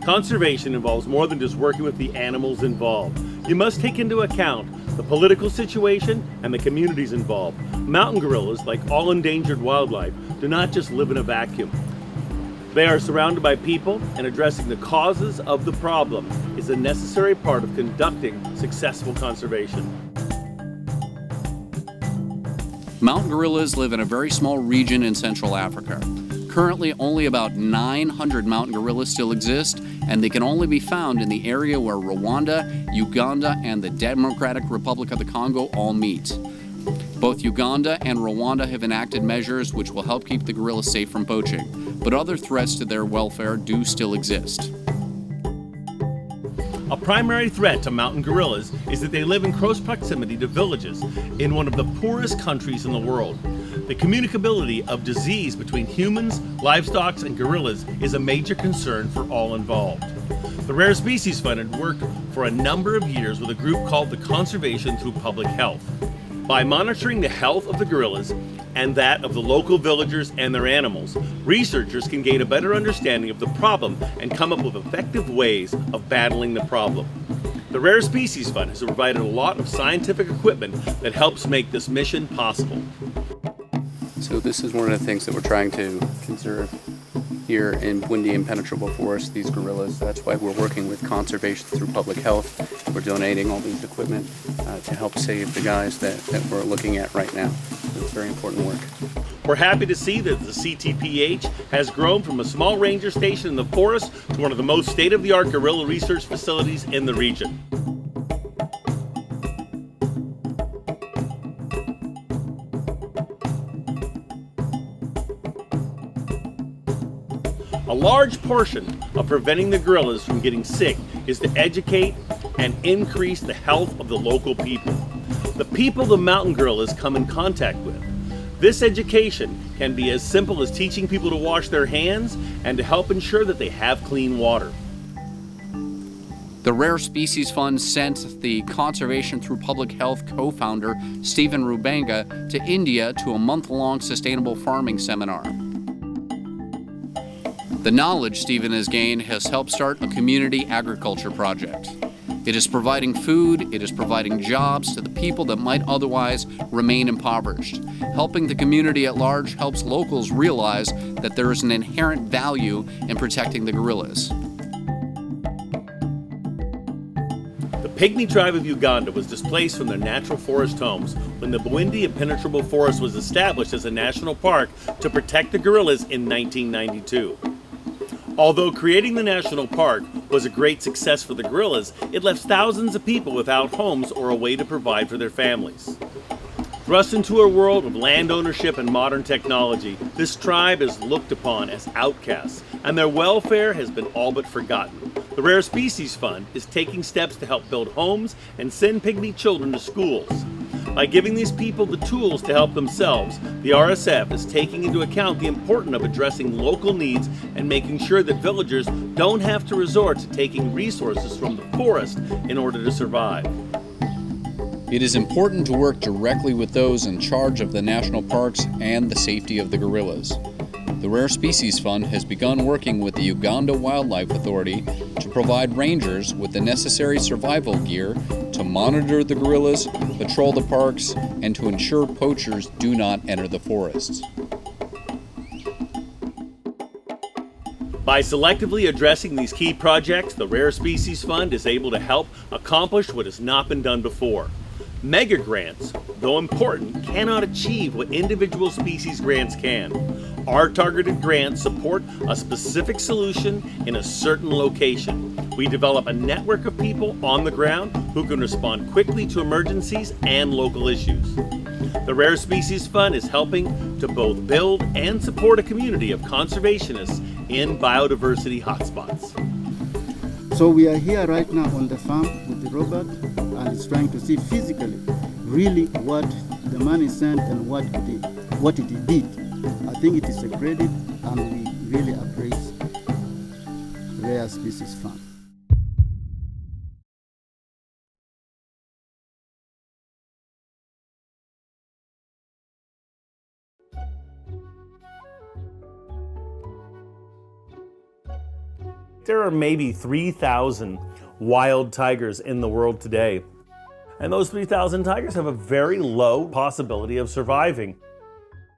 Conservation involves more than just working with the animals involved. You must take into account the political situation and the communities involved. Mountain gorillas, like all endangered wildlife, do not just live in a vacuum. They are surrounded by people, and addressing the causes of the problem is a necessary part of conducting successful conservation. Mountain gorillas live in a very small region in Central Africa. Currently, only about 900 mountain gorillas still exist, and they can only be found in the area where Rwanda, Uganda, and the Democratic Republic of the Congo all meet. Both Uganda and Rwanda have enacted measures which will help keep the gorillas safe from poaching, but other threats to their welfare do still exist. A primary threat to mountain gorillas is that they live in close proximity to villages in one of the poorest countries in the world. The communicability of disease between humans, livestock, and gorillas is a major concern for all involved. The Rare Species Fund had worked for a number of years with a group called the Conservation Through Public Health. By monitoring the health of the gorillas and that of the local villagers and their animals, researchers can gain a better understanding of the problem and come up with effective ways of battling the problem. The Rare Species Fund has provided a lot of scientific equipment that helps make this mission possible. So this is one of the things that we're trying to conserve here in windy impenetrable forest, these gorillas. That's why we're working with Conservation Through Public Health. We're donating all these equipment to help save the guys that we're looking at right now. So it's very important work. We're happy to see that the CTPH has grown from a small ranger station in the forest to one of the most state-of-the-art gorilla research facilities in the region. A large portion of preventing the gorillas from getting sick is to educate and increase the health of the local people, the people the mountain gorillas come in contact with. This education can be as simple as teaching people to wash their hands and to help ensure that they have clean water. The Rare Species Fund sent the Conservation Through Public Health co-founder Stephen Rubanga to India to a month-long sustainable farming seminar. The knowledge Stephen has gained has helped start a community agriculture project. It is providing food, it is providing jobs to the people that might otherwise remain impoverished. Helping the community at large helps locals realize that there is an inherent value in protecting the gorillas. The Pygmy tribe of Uganda was displaced from their natural forest homes when the Bwindi Impenetrable Forest was established as a national park to protect the gorillas in 1992. Although creating the national park was a great success for the gorillas, it left thousands of people without homes or a way to provide for their families. Thrust into a world of land ownership and modern technology, this tribe is looked upon as outcasts, and their welfare has been all but forgotten. The Rare Species Fund is taking steps to help build homes and send pygmy children to schools. By giving these people the tools to help themselves, the RSF is taking into account the importance of addressing local needs and making sure that villagers don't have to resort to taking resources from the forest in order to survive. It is important to work directly with those in charge of the national parks and the safety of the gorillas. The Rare Species Fund has begun working with the Uganda Wildlife Authority to provide rangers with the necessary survival gear to monitor the gorillas, patrol the parks, and to ensure poachers do not enter the forests. By selectively addressing these key projects, the Rare Species Fund is able to help accomplish what has not been done before. Mega grants, though important, cannot achieve what individual species grants can. Our targeted grants support a specific solution in a certain location. We develop a network of people on the ground who can respond quickly to emergencies and local issues. The Rare Species Fund is helping to both build and support a community of conservationists in biodiversity hotspots. So we are here right now on the farm with Robert, and he's trying to see physically really what the money sent and what it did. I think it is a credit, and we really appraise Rare Species Fund. There are maybe 3,000 wild tigers in the world today. And those 3,000 tigers have a very low possibility of surviving.